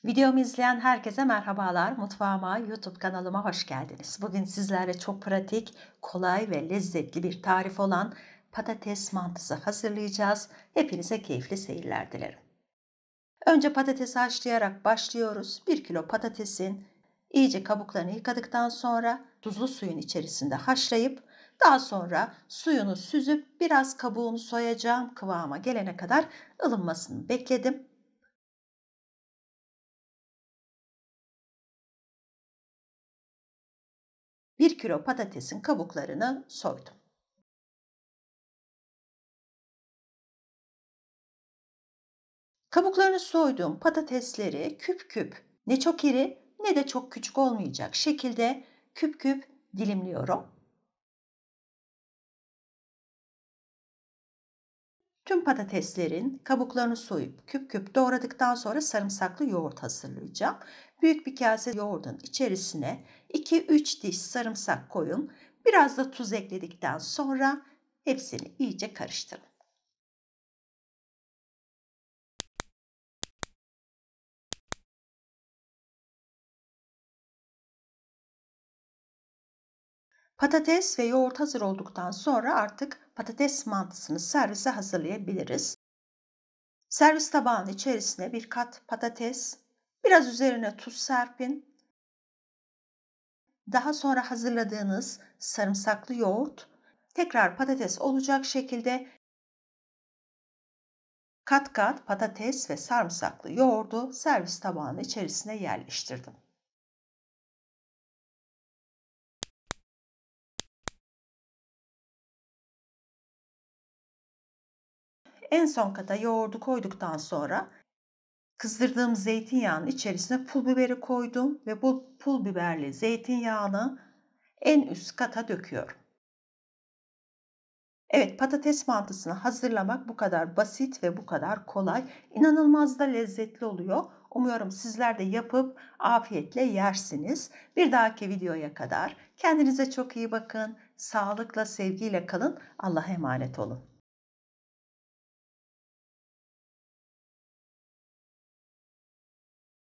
Videomu izleyen herkese merhabalar. Mutfağıma, YouTube kanalıma hoş geldiniz. Bugün sizlerle çok pratik, kolay ve lezzetli bir tarif olan patates mantısı hazırlayacağız. Hepinize keyifli seyirler dilerim. Önce patatesi haşlayarak başlıyoruz. 1 kilo patatesin iyice kabuklarını yıkadıktan sonra tuzlu suyun içerisinde haşlayıp daha sonra suyunu süzüp biraz kabuğunu soyacağım kıvama gelene kadar ılınmasını bekledim. 1 kilo patatesin kabuklarını soydum. Kabuklarını soyduğum patatesleri küp küp, ne çok iri ne de çok küçük olmayacak şekilde küp küp dilimliyorum. Tüm patateslerin kabuklarını soyup küp küp doğradıktan sonra sarımsaklı yoğurt hazırlayacağım. Büyük bir kase yoğurdun içerisine 2-3 diş sarımsak koyun. Biraz da tuz ekledikten sonra hepsini iyice karıştırın. Patates ve yoğurt hazır olduktan sonra artık patates mantısını servise hazırlayabiliriz. Servis tabağının içerisine bir kat patates, biraz üzerine tuz serpin. Daha sonra hazırladığınız sarımsaklı yoğurt, tekrar patates olacak şekilde kat kat patates ve sarımsaklı yoğurdu servis tabağının içerisine yerleştirdim. En son kata yoğurdu koyduktan sonra kızdırdığım zeytinyağının içerisine pul biberi koydum ve bu pul biberli zeytinyağını en üst kata döküyorum. Evet, patates mantısını hazırlamak bu kadar basit ve bu kadar kolay. İnanılmaz da lezzetli oluyor. Umuyorum sizler de yapıp afiyetle yersiniz. Bir dahaki videoya kadar kendinize çok iyi bakın. Sağlıkla, sevgiyle kalın. Allah'a emanet olun.